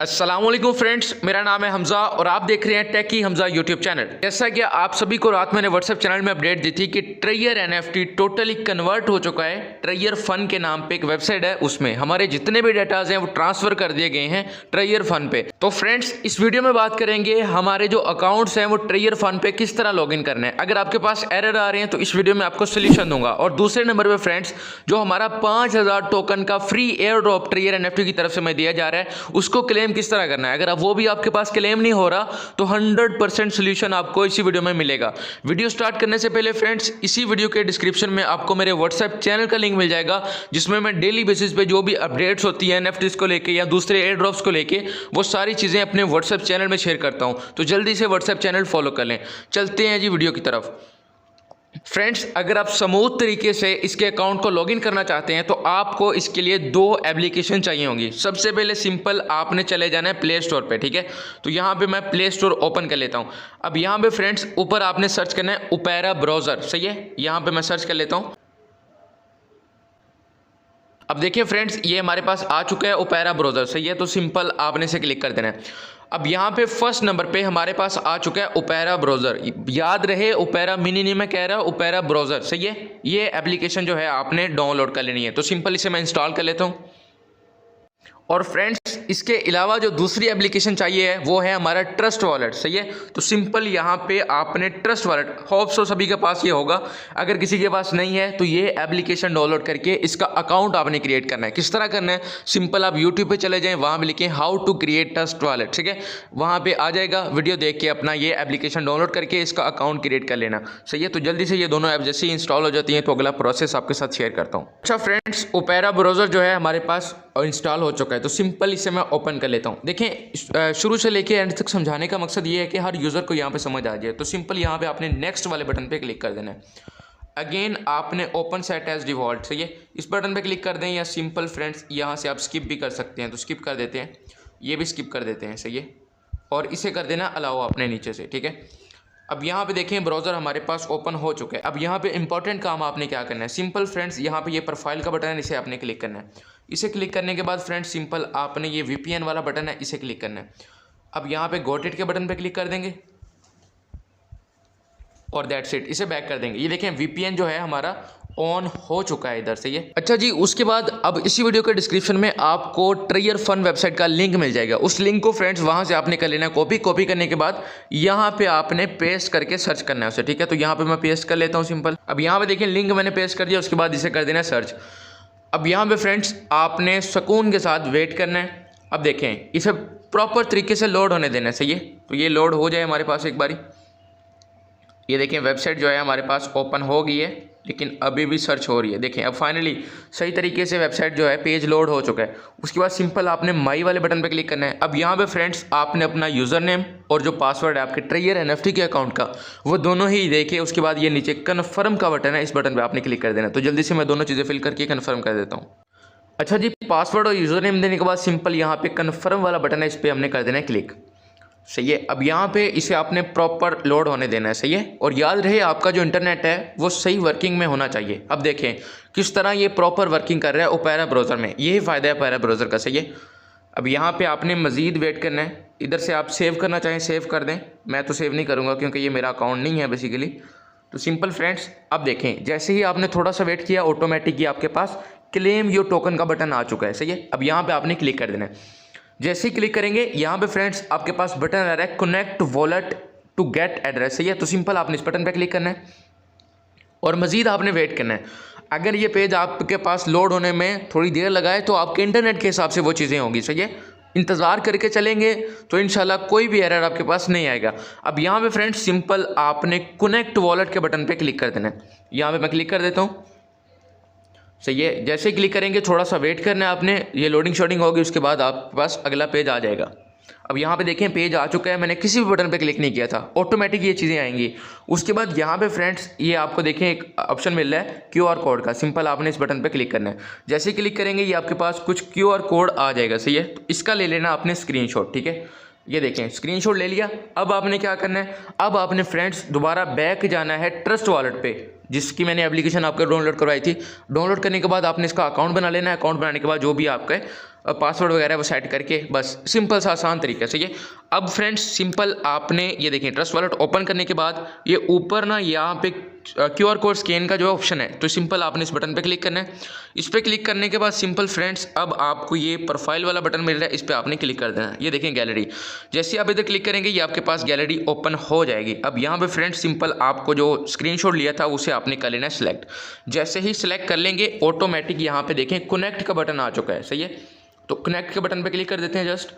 अस्सलामुअलैकुम फ्रेंड्स, मेरा नाम है हमज़ा और आप देख रहे हैं टेकी हमज़ा यूट्यूब चैनल। जैसा कि आप सभी को रात मैंने व्हाट्सएप चैनल में अपडेट दी थी कि ट्रेयर एनएफटी टोटली कन्वर्ट हो चुका है। ट्रेयर फन के नाम पे एक वेबसाइट है, उसमें हमारे जितने भी डेटाज हैं वो ट्रांसफर कर दिए गए हैं ट्रेयर फन पे। तो फ्रेंड्स, इस वीडियो में बात करेंगे हमारे जो अकाउंट्स हैं वो ट्रेयर फन पे किस तरह लॉगिन करना है। अगर आपके पास एरर आ रहे हैं तो इस वीडियो में आपको सोल्यूशन दूंगा। और दूसरे नंबर पर फ्रेंड्स, जो हमारा 5000 टोकन का फ्री एयर ड्रॉप ट्रेयर एनएफटी की तरफ से मैं दिया जा रहा है, उसको क्लेम किस तरह करना है। अगर वो भी आपके पास क्लेम नहीं हो रहा तो 100% सोल्यूशन आपको इसी वीडियो में मिलेगा। वीडियो स्टार्ट करने से पहले फ्रेंड्स, इसी वीडियो के डिस्क्रिप्शन में आपको मेरे व्हाट्सएप चैनल का लिंक मिल जाएगा, जिसमें मैं डेली बेसिस पे जो भी अपडेट्स होती है एनएफटीज को लेके या दूसरे एयर ड्रॉप्स को लेके, वो सारी चीज़ें अपने व्हाट्सएप चैनल में शेयर करता हूँ। तो जल्दी से व्हाट्सएप चैनल फॉलो कर लें। चलते हैं जी वीडियो की तरफ। फ्रेंड्स, अगर आप स्मूथ तरीके से इसके अकाउंट को लॉगिन करना चाहते हैं तो आपको इसके लिए दो एप्लीकेशन चाहिए होंगी। सबसे पहले सिंपल आपने चले जाना है प्ले स्टोर पे, ठीक है। तो यहाँ पे मैं प्ले स्टोर ओपन कर लेता हूँ। अब यहाँ पे फ्रेंड्स ऊपर आपने सर्च करना है ओपेरा ब्राउज़र, सही है। यहाँ पे मैं सर्च कर लेता हूँ। अब देखिए फ्रेंड्स, ये हमारे पास आ चुका है ओपेरा ब्राउज़र, सही है। तो सिंपल आपने इसे क्लिक कर देना है। अब यहाँ पे फर्स्ट नंबर पे हमारे पास आ चुका है ओपेरा ब्राउज़र। याद रहे, ओपेरा मिनी नहीं मैं कह रहा, ओपेरा ब्राउज़र, सही है। ये एप्लीकेशन जो है आपने डाउनलोड कर लेनी है। तो सिंपल इसे मैं इंस्टॉल कर लेता हूँ। और फ्रेंड्स, इसके अलावा जो दूसरी एप्लीकेशन चाहिए है वो है हमारा ट्रस्ट वॉलेट, सही है। तो सिंपल यहाँ पे आपने ट्रस्ट वॉलेट, होप सो सभी के पास ये होगा। अगर किसी के पास नहीं है तो ये एप्लीकेशन डाउनलोड करके इसका अकाउंट आपने क्रिएट करना है। किस तरह करना है, सिंपल आप यूट्यूब पे चले जाएं, वहाँ पे लिखें how to create Trust Wallet, ठीक है। वहाँ पे आ जाएगा, वीडियो देख के अपना ये एप्लीकेशन डाउनलोड करके इसका अकाउंट क्रिएट कर लेना, सही है। तो जल्दी से ये दोनों ऐप जैसे ही इंस्टॉल हो जाती हैं तो अगला प्रोसेस आपके साथ शेयर करता हूँ। अच्छा फ्रेंड्स, ओपेरा ब्राउज़र जो है हमारे पास इंस्टॉल हो चुका है। तो सिंपल इसे मैं ओपन कर लेता हूँ। देखें, शुरू से लेके एंड तक समझाने का मकसद ये है कि हर यूज़र को यहाँ पे समझ आ जाए। तो सिंपल यहाँ पे आपने नेक्स्ट वाले बटन पे क्लिक कर देना है। अगेन आपने ओपन सेट एज डिफ़ॉल्ट, सही है, इस बटन पे क्लिक कर दें। या सिंपल फ्रेंड्स यहाँ से आप स्किप भी कर सकते हैं, तो स्किप कर देते हैं, ये भी स्किप कर देते हैं, सही है। और इसे कर देना अलाउ आपने नीचे से, ठीक है। अब यहाँ पे देखें ब्राउज़र हमारे पास ओपन हो चुका है। अब यहाँ पे इंपॉर्टेंट काम आपने क्या करना है, सिंपल फ्रेंड्स यहाँ पे ये प्रोफाइल का बटन है, इसे आपने क्लिक करना है। इसे क्लिक करने के बाद फ्रेंड्स सिंपल आपने ये VPN वाला बटन है, इसे क्लिक करना है। अब यहाँ पे गॉट इट के बटन पे क्लिक कर देंगे और दैट्स इट, इसे बैक कर देंगे। ये देखें VPN जो है हमारा ऑन हो चुका है इधर से ये। अच्छा जी, उसके बाद अब इसी वीडियो के डिस्क्रिप्शन में आपको ट्रेयर फन वेबसाइट का लिंक मिल जाएगा। उस लिंक को फ्रेंड्स वहां से आपने कर लेना है कॉपी करने के बाद यहाँ पे आपने पेस्ट करके सर्च करना है उसे, ठीक है। तो यहाँ पे मैं पेस्ट कर लेता हूँ सिंपल। अब यहाँ पे देखिए लिंक मैंने पेस्ट कर दिया, उसके बाद इसे कर देना है सर्च। अब यहाँ पे फ्रेंड्स आपने सुकून के साथ वेट करना है। अब देखें, इसे प्रॉपर तरीके से लोड होने देना है, सही है। तो ये लोड हो जाए हमारे पास एक बारी। ये देखें वेबसाइट जो है हमारे पास ओपन हो गई है, लेकिन अभी भी सर्च हो रही है। देखें अब फाइनली सही तरीके से वेबसाइट जो है पेज लोड हो चुका है। उसके बाद सिंपल आपने माई वाले बटन पे क्लिक करना है। अब यहाँ पे फ्रेंड्स आपने अपना यूज़र नेम और जो पासवर्ड है आपके ट्रेयर एनएफटी के अकाउंट का, वो दोनों ही देखे। उसके बाद ये नीचे कन्फर्म का बटन है, इस बटन पर आपने क्लिक कर देना। तो जल्दी से मैं दोनों चीज़ें फिल करके कन्फर्म कर देता हूँ। अच्छा जी, पासवर्ड और यूज़र नेम देने के बाद सिंपल यहाँ पे कन्फर्म वाला बटन है, इस पर हमने कर देना है क्लिक, सही है। अब यहाँ पे इसे आपने प्रॉपर लोड होने देना है, सही है। और याद रहे आपका जो इंटरनेट है वो सही वर्किंग में होना चाहिए। अब देखें किस तरह ये प्रॉपर वर्किंग कर रहा है ओपेरा ब्राउज़र में, यही फ़ायदा है ओपेरा ब्राउज़र का, सही है। अब यहाँ पे आपने मज़ीद वेट करना है। इधर से आप सेव करना चाहें सेव कर दें, मैं तो सेव नहीं करूँगा क्योंकि ये मेरा अकाउंट नहीं है बेसिकली। तो सिंपल फ्रेंड्स, अब देखें जैसे ही आपने थोड़ा सा वेट किया, ऑटोमेटिक ही आपके पास क्लेम योर टोकन का बटन आ चुका है, सही है। अब यहाँ पर आपने क्लिक कर देना है। जैसे ही क्लिक करेंगे यहाँ पे फ्रेंड्स आपके पास बटन आ रहा है connect wallet to get address, सही है। तो सिंपल आपने इस बटन पे क्लिक करना है और मज़ीद आपने वेट करना है। अगर ये पेज आपके पास लोड होने में थोड़ी देर लगाए तो आपके इंटरनेट के हिसाब से वो चीज़ें होंगी, सही है। इंतज़ार करके चलेंगे तो इंशाल्लाह कोई भी एरर आपके पास नहीं आएगा। अब यहाँ पे फ्रेंड्स सिंपल आपने कनेक्ट वॉलेट के बटन पर क्लिक कर देना है। यहाँ पर मैं क्लिक कर देता हूँ, सही है। जैसे ही क्लिक करेंगे थोड़ा सा वेट करना है आपने, ये लोडिंग शोडिंग होगी, उसके बाद आपके पास अगला पेज आ जाएगा। अब यहाँ पे देखें पेज आ चुका है, मैंने किसी भी बटन पे क्लिक नहीं किया था, ऑटोमेटिक ये चीज़ें आएंगी। उसके बाद यहाँ पे फ्रेंड्स ये आपको देखें एक ऑप्शन मिल रहा है QR कोड का, सिंपल आपने इस बटन पे क्लिक करना है। जैसे ही क्लिक करेंगे ये आपके पास कुछ QR कोड आ जाएगा, सही है। तो इसका ले लेना आपने स्क्रीनशॉट, ठीक है। ये देखें स्क्रीनशॉट ले लिया। अब आपने क्या करना है, अब आपने फ्रेंड्स दोबारा बैक जाना है ट्रस्ट वॉलेट पे। जिसकी मैंने एप्लीकेशन आपको डाउनलोड करवाई थी। डाउनलोड करने के बाद आपने इसका अकाउंट बना लेना है। अकाउंट बनाने के बाद जो भी आपका पासवर्ड वगैरह वो सेट करके बस सिंपल सा आसान तरीके से ये। अब फ्रेंड्स सिंपल आपने ये देखें ट्रस्ट वॉलेट ओपन करने के बाद ये ऊपर ना यहाँ पे QR कोड स्कैन का जो ऑप्शन है, तो सिंपल आपने इस बटन पे क्लिक करना है। इस पर क्लिक करने के बाद सिंपल फ्रेंड्स अब आपको ये प्रोफाइल वाला बटन मिल रहा है, इस पर आपने क्लिक कर देना है। ये देखें गैलरी, जैसे आप इधर क्लिक करेंगे ये आपके पास गैलरी ओपन हो जाएगी। अब यहाँ पे फ्रेंड्स सिंपल आपको जो स्क्रीनशॉट लिया था उसे आपने कर लेना है सिलेक्ट। जैसे ही सिलेक्ट कर लेंगे ऑटोमेटिक यहाँ पे देखें कनेक्ट का बटन आ चुका है, सही है। तो कनेक्ट के बटन पे क्लिक कर देते हैं जस्ट।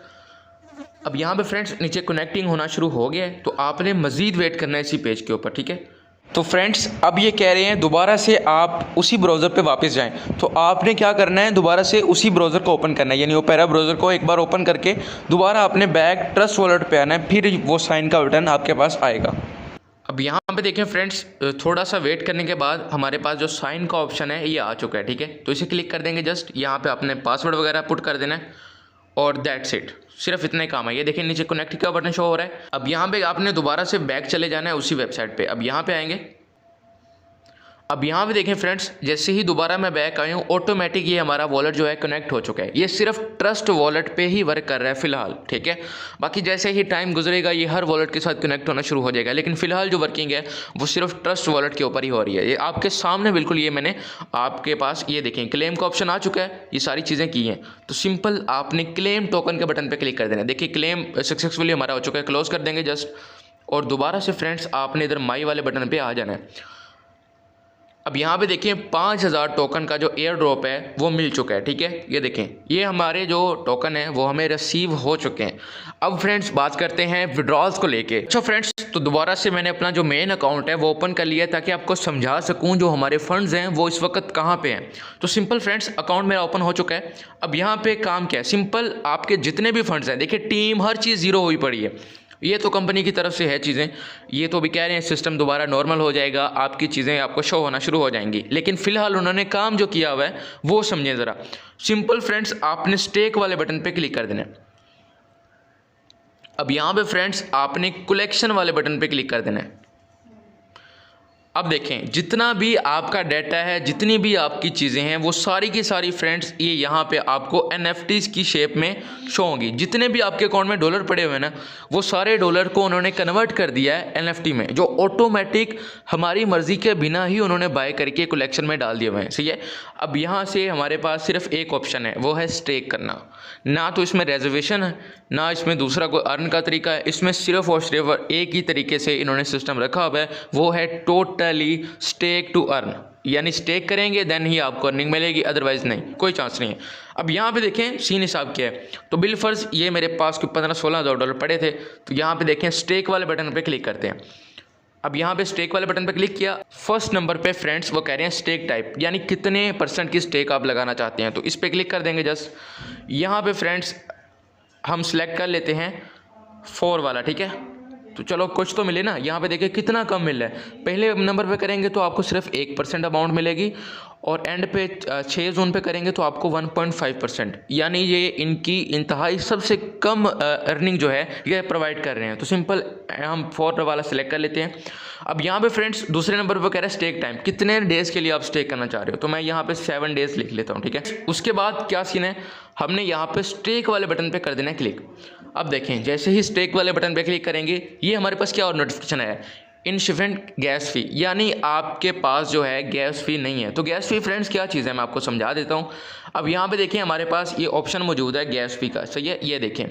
अब यहाँ पे फ्रेंड्स नीचे कनेक्टिंग होना शुरू हो गया है, तो आपने मज़ीद वेट करना है इसी पेज के ऊपर, ठीक है। तो फ्रेंड्स अब ये कह रहे हैं दोबारा से आप उसी ब्राउज़र पे वापस जाएं, तो आपने क्या करना है दोबारा से उसी ब्राउज़र को ओपन करना है, यानी ओपेरा ब्राउज़र को एक बार ओपन करके दोबारा आपने बैक ट्रस्ट वॉलेट पे आना है, फिर वो साइन का बटन आपके पास आएगा। अब यहाँ पे देखें फ्रेंड्स थोड़ा सा वेट करने के बाद हमारे पास जो साइन का ऑप्शन है ये आ चुका है, ठीक है। तो इसे क्लिक कर देंगे जस्ट। यहाँ पे आपने पासवर्ड वगैरह पुट कर देना है और दैट्स इट, सिर्फ इतना ही काम है। ये देखिए नीचे कनेक्ट का बटन शो हो रहा है। अब यहाँ पे आपने दोबारा से बैक चले जाना है उसी वेबसाइट पे। अब यहाँ पे आएंगे, अब यहाँ पे देखें फ्रेंड्स जैसे ही दोबारा मैं बैक आया हूँ ऑटोमेटिक ये हमारा वॉलेट जो है कनेक्ट हो चुका है। ये सिर्फ ट्रस्ट वॉलेट पे ही वर्क कर रहा है फिलहाल, ठीक है। बाकी जैसे ही टाइम गुजरेगा ये हर वॉलेट के साथ कनेक्ट होना शुरू हो जाएगा, लेकिन फिलहाल जो वर्किंग है वो सिर्फ ट्रस्ट वॉलेट के ऊपर ही हो रही है। ये आपके सामने बिल्कुल ये मैंने आपके पास ये देखें क्लेम का ऑप्शन आ चुका है, ये सारी चीज़ें की हैं। तो सिंपल आपने क्लेम टोकन के बटन पर क्लिक कर देना है। देखिए क्लेम सक्सेसफुली हमारा हो चुका है, क्लोज कर देंगे जस्ट। और दोबारा से फ्रेंड्स आपने इधर माई वाले बटन पर आ जाना है। अब यहाँ पे देखिए 5000 टोकन का जो एयर ड्रॉप है वो मिल चुका है, ठीक है। ये देखें ये हमारे जो टोकन है वो हमें रिसीव हो चुके हैं। अब फ्रेंड्स बात करते हैं विड्रॉल्स को लेके। अच्छा फ्रेंड्स तो दोबारा से मैंने अपना जो मेन अकाउंट है वो ओपन कर लिया है ताकि आपको समझा सकूं जो हमारे फंड्स हैं वो इस वक्त कहाँ पे हैं। तो सिंपल फ्रेंड्स अकाउंट मेरा ओपन हो चुका है। अब यहाँ पे काम क्या है, सिंपल आपके जितने भी फंड्स हैं देखिए टीम हर चीज़ ज़ीरो हुई पड़ी है। ये तो कंपनी की तरफ से है चीज़ें, ये तो भी कह रहे हैं सिस्टम दोबारा नॉर्मल हो जाएगा, आपकी चीज़ें आपको शो होना शुरू हो जाएंगी। लेकिन फ़िलहाल उन्होंने काम जो किया हुआ है वो समझें ज़रा। सिंपल फ्रेंड्स आपने स्टेक वाले बटन पे क्लिक कर देना है। अब यहाँ पे फ्रेंड्स आपने कलेक्शन वाले बटन पे क्लिक कर देना है। अब देखें जितना भी आपका डाटा है, जितनी भी आपकी चीज़ें हैं वो सारी की सारी फ्रेंड्स ये यहाँ पे आपको NFTs की शेप में शो होंगी। जितने भी आपके अकाउंट में डॉलर पड़े हुए हैं ना वो सारे डॉलर को उन्होंने कन्वर्ट कर दिया है NFT में, जो ऑटोमेटिक हमारी मर्ज़ी के बिना ही उन्होंने बाय करके कलेक्शन में डाल दिए हुए हैं, सही है। अब यहाँ से हमारे पास सिर्फ एक ऑप्शन है, वो है स्टेक करना। ना तो इसमें रिजर्वेशन है ना इसमें दूसरा कोई अर्न का तरीका है, इसमें सिर्फ और सिर्फ एक ही तरीके से इन्होंने सिस्टम रखा हुआ है, वो है टोटली स्टेक टू अर्न। यानी स्टेक करेंगे देन ही आपको अर्निंग मिलेगी, अदरवाइज नहीं, कोई चांस नहीं है। अब यहाँ पे देखें सीन हिसाब क्या है। तो बिल फर्ज ये मेरे पास कोई 15-16 हज़ार डॉलर पड़े थे, तो यहाँ पे देखें स्टेक वाले बटन पे क्लिक करते हैं। अब यहाँ पे स्टेक वाले बटन पे क्लिक किया, फर्स्ट नंबर पे फ्रेंड्स वो कह रहे हैं स्टेक टाइप, यानी कितने % की स्टेक आप लगाना चाहते हैं, तो इस पर क्लिक कर देंगे जस्ट। यहाँ पे फ्रेंड्स हम सिलेक्ट कर लेते हैं 4 वाला, ठीक है। तो चलो कुछ तो मिले ना, यहाँ पे देखिए कितना कम मिल रहा है। पहले नंबर पे करेंगे तो आपको सिर्फ 1% अमाउंट मिलेगी, और एंड पे 6 जोन पे करेंगे तो आपको 1.5%, यानी ये इनकी इंतहाई सबसे कम अर्निंग जो है ये प्रोवाइड कर रहे हैं। तो सिंपल हम 4 वाला सिलेक्ट कर लेते हैं। अब यहाँ पे फ्रेंड्स दूसरे नंबर पर कह रहा है स्टेक टाइम, कितने डेज़ के लिए आप स्टेक करना चाह रहे हो, तो मैं यहाँ पे 7 डेज़ लिख लेता हूँ, ठीक है। उसके बाद क्या सीन है, हमने यहाँ पे स्टेक वाले बटन पे कर देना है क्लिक। अब देखें जैसे ही स्टेक वाले बटन पे क्लिक करेंगे ये हमारे पास क्या और नोटिफिकेशन आया, इनसफिशिएंट गैस फ़ी, यानी आपके पास जो है गैस फ़ी नहीं है। तो गैस फ़ी फ्रेंड्स क्या चीज़ है मैं आपको समझा देता हूँ। अब यहाँ पे देखें हमारे पास ये ऑप्शन मौजूद है गैस फ़ी का, सही है। ये देखें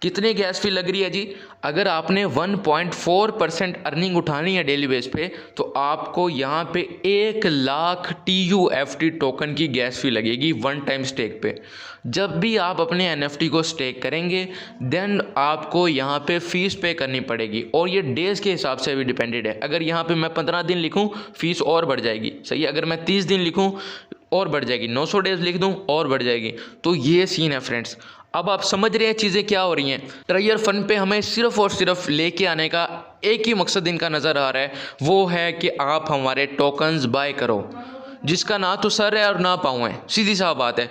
कितनी गैस फ़ी लग रही है जी, अगर आपने 1.4% अर्निंग उठानी है डेली बेस पे तो आपको यहाँ पे 1 लाख TUFT टोकन की गैस फ़ी लगेगी 1 टाइम स्टेक पे। जब भी आप अपने NFT को स्टेक करेंगे देन आपको यहाँ पे फ़ीस पे करनी पड़ेगी, और ये डेज़ के हिसाब से भी डिपेंडेड है। अगर यहाँ पे मैं 15 दिन लिखूँ फ़ीस और बढ़ जाएगी, सही है। अगर मैं 30 दिन लिखूँ और बढ़ जाएगी, 900 डेज़ लिख दूँ और बढ़ जाएगी। तो ये सीन है फ्रेंड्स। अब आप समझ रहे हैं चीज़ें क्या हो रही हैं। ट्रेयर फंड पे हमें सिर्फ और सिर्फ लेके आने का एक ही मकसद इनका नज़र आ रहा है, वो है कि आप हमारे टोकन्स बाय करो, जिसका ना तो सर है और ना पाँव है, सीधी सा बात है।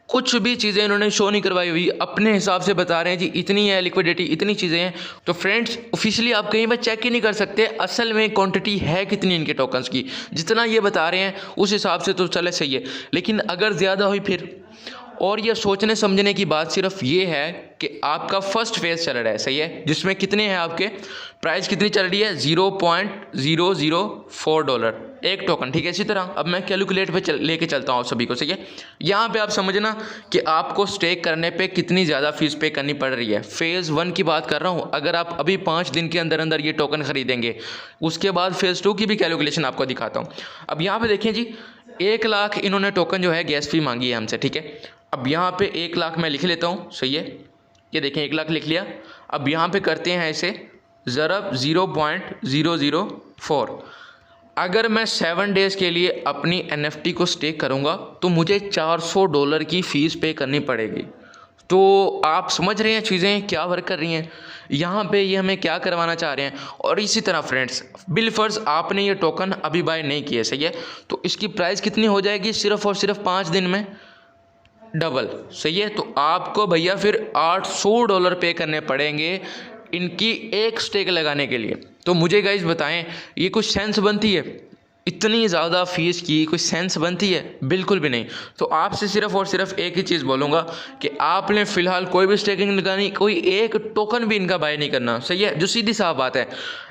कुछ भी चीज़ें इन्होंने शो नहीं करवाई हुई, अपने हिसाब से बता रहे हैं जी इतनी है लिक्विडिटी, इतनी चीज़ें हैं। तो फ्रेंड्स ऑफिशियली आप कहीं पर चेक ही नहीं कर सकते असल में क्वांटिटी है कितनी इनके टोकन्स की। जितना ये बता रहे हैं उस हिसाब से तो चले सही है, लेकिन अगर ज़्यादा हुई फिर। और ये सोचने समझने की बात सिर्फ ये है कि आपका फर्स्ट फेज चल रहा है, सही है, जिसमें कितने हैं आपके प्राइस कितनी चल रही है, $0.004 एक टोकन, ठीक है। इसी तरह अब मैं कैलकुलेट पे लेके चलता हूँ आप सभी को, सही है। यहाँ पे आप समझना कि आपको स्टेक करने पे कितनी ज़्यादा फीस पे करनी पड़ रही है। फेज़ 1 की बात कर रहा हूँ, अगर आप अभी 5 दिन के अंदर अंदर ये टोकन खरीदेंगे, उसके बाद फेज़ 2 की भी कैलकुलेशन आपको दिखाता हूँ। अब यहाँ पे देखें जी 1 लाख इन्होंने टोकन जो है गैस फी मांगी है हमसे, ठीक है। अब यहाँ पे 1 लाख मैं लिख लेता हूँ, सही है। ये देखें 1 लाख लिख लिया। अब यहाँ पे करते हैं इसे ज़रब 0.004। अगर मैं 7 डेज़ के लिए अपनी NFT को स्टेक करूँगा तो मुझे $400 की फ़ीस पे करनी पड़ेगी। तो आप समझ रहे हैं चीज़ें क्या वर्क कर रही हैं यहाँ पे, ये हमें क्या करवाना चाह रहे हैं। और इसी तरह फ्रेंड्स बिलफर्ज आपने ये टोकन अभी बाय नहीं किए, सही है, तो इसकी प्राइस कितनी हो जाएगी सिर्फ़ और सिर्फ 5 दिन में डबल, सही है। तो आपको भैया फिर $800 पे करने पड़ेंगे इनकी एक स्टेक लगाने के लिए। तो मुझे गाइस बताएं ये कुछ सेंस बनती है? इतनी ज़्यादा फीस की कोई सेंस बनती है? बिल्कुल भी नहीं। तो आपसे सिर्फ और सिर्फ एक ही चीज़ बोलूँगा कि आपने फ़िलहाल कोई भी स्टेकिंग लगानी, कोई एक टोकन भी इनका बाय नहीं करना, सही है। जो सीधी साफ बात है,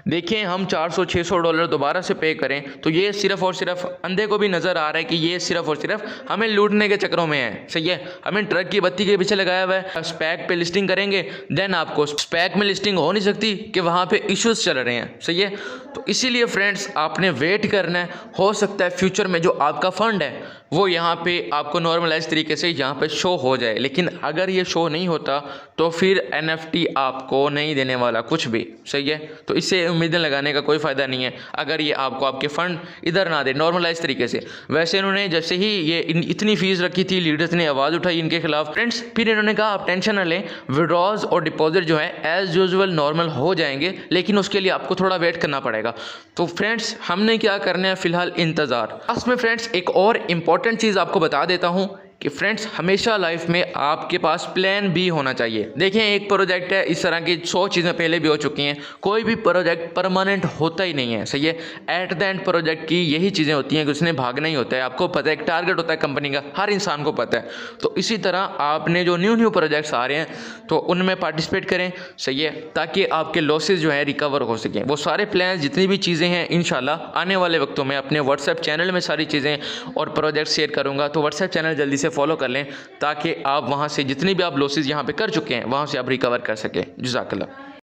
देखें हम $400-600 दोबारा से पे करें तो ये सिर्फ और सिर्फ अंधे को भी नज़र आ रहा है कि ये सिर्फ और सिर्फ हमें लूटने के चक्रों में है, सही है। हमें ट्रक की बत्ती के पीछे लगाया हुआ है। स्पैक पे लिस्टिंग करेंगे, देन आपको स्पैक में लिस्टिंग हो नहीं सकती कि वहाँ पे इश्यूज चल रहे हैं, सही है। तो इसीलिए फ्रेंड्स आपने वेट करना है। हो सकता है फ्यूचर में जो आपका फंड है वो यहाँ पे आपको नॉर्मलाइज तरीके से यहाँ पे शो हो जाए, लेकिन अगर ये शो नहीं होता तो फिर NFT आपको नहीं देने वाला कुछ भी, सही है। तो इससे उम्मीदें लगाने का कोई फ़ायदा नहीं है अगर ये आपको आपके फ़ंड इधर ना दे नॉर्मलाइज तरीके से। वैसे इन्होंने जैसे ही ये इतनी फ़ीस रखी थी, लीडर्स ने आवाज़ उठाई इनके खिलाफ फ्रेंड्स, फिर इन्होंने कहा आप टेंशन ना लें, विड्रॉज और डिपॉजिट जो है एज़ यूजुअल नॉर्मल हो जाएंगे, लेकिन उसके लिए आपको थोड़ा वेट करना पड़ेगा। तो फ्रेंड्स हमने क्या करना है फ़िलहाल इंतज़ार। लास्ट में फ्रेंड्स एक और इम्पॉर्टेंट चीज़ आपको बता देता हूँ कि फ्रेंड्स हमेशा लाइफ में आपके पास प्लान बी होना चाहिए। देखें एक प्रोजेक्ट है, इस तरह की 100 चीज़ें पहले भी हो चुकी हैं। कोई भी प्रोजेक्ट परमानेंट होता ही नहीं है, सही है। एट द एंड प्रोजेक्ट की यही चीज़ें होती हैं कि उसने भागना ही होता है। आपको पता है एक टारगेट होता है कंपनी का, हर इंसान को पता है। तो इसी तरह आपने जो न्यू प्रोजेक्ट्स आ रहे हैं तो उनमें पार्टिसिपेट करें, सही है, ताकि आपके लॉसेज जो है रिकवर हो सकें। वो सारे प्लान जितनी भी चीज़ें हैं इंशाल्लाह आने वाले वक्तों में अपने व्हाट्सएप चैनल में सारी चीज़ें और प्रोजेक्ट शेयर करूँगा। तो व्हाट्सएप चैनल जल्दी से फॉलो कर लें ताकि आप वहाँ से जितनी भी आप लॉसेज यहाँ पे कर चुके हैं वहाँ से आप रिकवर कर सकें। जज़ाकल्लाह।